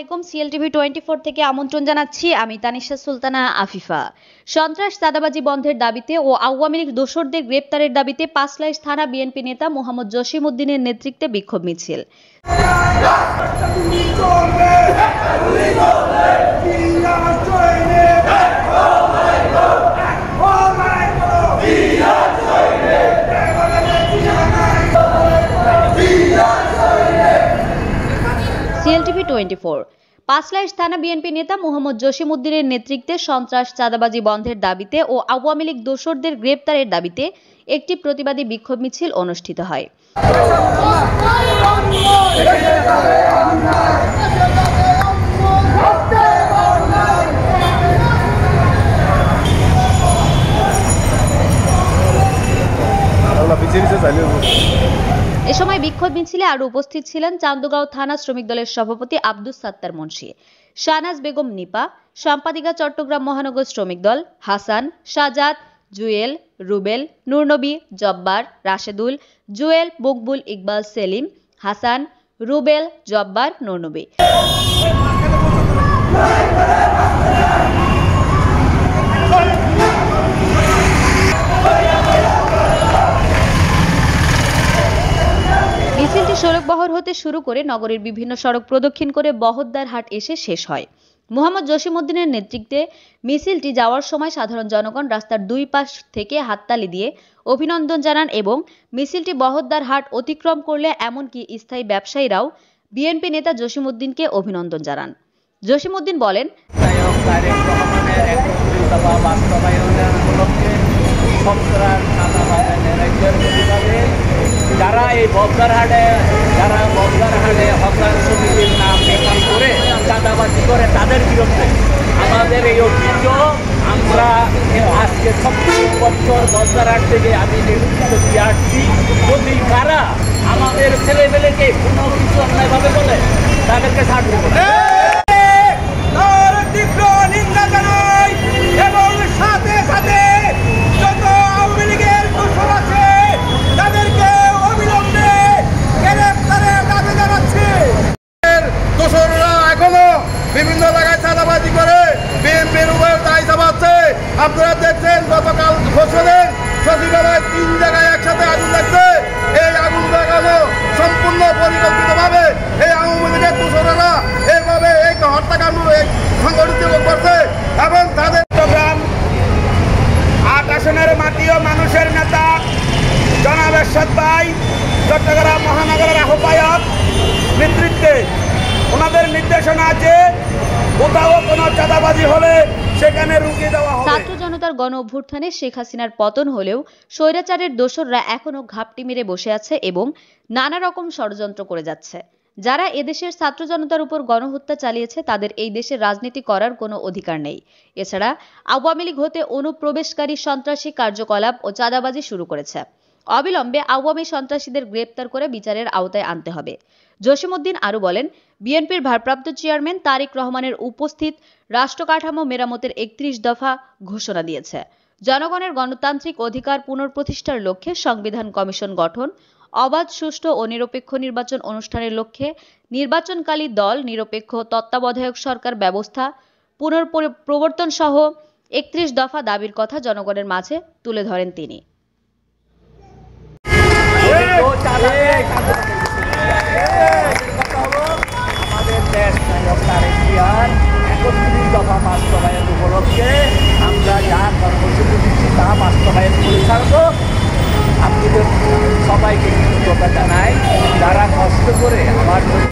আলাইকুম। সিএলটিভি 24 থেকে আমন্ত্রণ জানাচ্ছি আমি তানিশা সুলতানা আফিফা। সন্ত্রাস চাঁদাবাজি বন্ধের দাবিতে ও আওয়ামী লীগ দোসরদের গ্রেপ্তারের দাবিতে পাঁচলাইশ থানা বিএনপি নেতা মোহাম্মদ জসিমউদ্দিনের নেতৃত্বে বিক্ষোভ মিছিল। সিএলটিভি 24 পাঁচলাইশ থানা বিএনপি নেতা মোহাম্মদ জসিমউদ্দিনের নেতৃত্বে সন্ত্রাস চাঁদাবাজি বন্ধের দাবিতে ও আওয়ামী লীগ দোসরদের গ্রেপ্তারের দাবিতে একটি প্রতিবাদী বিক্ষোভ মিছিল অনুষ্ঠিত হয়। এ সময় বিক্ষোভ মিছিলে আরো উপস্থিত ছিলেন চান্দগাঁও থানা শ্রমিক দলের সভাপতি আব্দুস সাত্তার মুন্সি, শাহনাজ বেগম নিপা, সম্পাদিকা চট্টগ্রাম মহানগর শ্রমিক দল, হাসান, সাজাদ, জুয়েল, রুবেল, নূরনবী, জব্বার, রাশেদুল, জুয়েল, মকবুল, ইকবাল, সেলিম, হাসান, রুবেল, জব্বার, নূরনবী। মিছিলটি সড়ক বহর হতে শুরু করে নগরীর বিভিন্ন সড়ক প্রদক্ষিণ করে বহদ্দার হাট এসে শেষ হয়। মোহাম্মদ জসিমউদ্দিনের নেতৃত্বে মিছিলটি যাওয়ার সময় সাধারণ জনগণ রাস্তার দুই পাশ থেকে হাততালি দিয়ে অভিনন্দন জানান এবং মিছিলটি বহদ্দার হাট অতিক্রম করলে এমনকি স্থায়ী ব্যবসায়ীরাও বিএনপি নেতা জসিমউদ্দিনকে অভিনন্দন জানান। জসিমউদ্দিন বলেন, যারা এই বহদ্দারহাটে হকার সমিতির নাম বেকার করে চাঁদাবাজি করে তাদের বিরুদ্ধে আমাদের এই ঐতিহ্য আমরা আজকে 36 বছর বহদ্দারহাট থেকে আমি নেতৃত্ব দিয়ে আসছি। যদি কারা আমাদের ছেলেমেয়েকে কোনো কিছু অন্যায়ভাবে বলে তাদেরকে ছাড় দেব না। এবং সাথে সাথে যত আওয়ামী লীগের দোষর আছে তাদেরকে অবিলম্বে গ্রেফতারের দাবি জানাচ্ছি। দোষররা এখনো বিভিন্ন জায়গায় চাঁদাবাজি করে বিএনপির উপর দায় চাপাচ্ছে। আপনারা দেখছেন গতকাল ঘোষণের সচিবালয় 3 জায়গায় একসাথে আগুন লাগছে। এই আগুন লাগানো সম্পূর্ণ পরিকল্পিতভাবে এই আওয়ামী লীগের দোষরেরা এইভাবে এই হত্যাকাণ্ড সংগঠিত করছে এবং তাদের চট্টগ্রাম 8 আসনের মাটি ও মানুষের নেতা জনাব এরশাদ ভাই চট্টগ্রাম মহানগরের আহ্বায়ক নেতৃত্বে ওনাদের নির্দেশনা আছে কোথাও কোনো চাঁদাবাজি হলে সেখানে রুখে দেওয়া হবে। ছাত্র জনতার গণ অভ্যুত্থানে শেখ হাসিনার পতন হলেও স্বৈরাচারের দোসররা এখনো ঘাপটি মেরে বসে আছে এবং নানা রকম ষড়যন্ত্র করে যাচ্ছে। যারা এদেশের ছাত্র জনতার উপর গণহত্যা চালিয়েছে তাদের এই দেশে রাজনীতি করার কোনো অধিকার নেই। এছাড়া আওয়ামী লীগ হতে অনুপ্রবেশকারী সন্ত্রাসী কার্যকলাপ ও চাঁদাবাজি শুরু করেছে। অবিলম্বে আওয়ামী সন্ত্রাসীদের গ্রেপ্তার করে বিচারের আওতায় আনতে হবে। জসিমউদ্দিন আরও বলেন, বিএনপির ভারপ্রাপ্ত চেয়ারম্যান তারেক রহমানের উপস্থিত রাষ্ট্র কাঠামো মেরামতের 31 দফা ঘোষণা দিয়েছে। জনগণের গণতান্ত্রিক অধিকার পুনঃপ্রতিষ্ঠার লক্ষ্যে সংবিধান কমিশন গঠন, অবাধ, সুষ্ঠু ও নিরপেক্ষ নির্বাচন অনুষ্ঠানের লক্ষ্যে নির্বাচনকালী দল নিরপেক্ষ তত্ত্বাবধায়ক সরকার ব্যবস্থা পুনঃপ্রবর্তন সহ 31 দফা দাবির কথা জনগণের মাঝে তুলে ধরেন তিনি। আমাদের দেশ নায়ক তারেক জিয়ার 31 দফা বাস্তবায়ন উপলক্ষে আমরা যা কর্মসূচি দিচ্ছি তা বাস্তবায়ন করে ছাড়বো।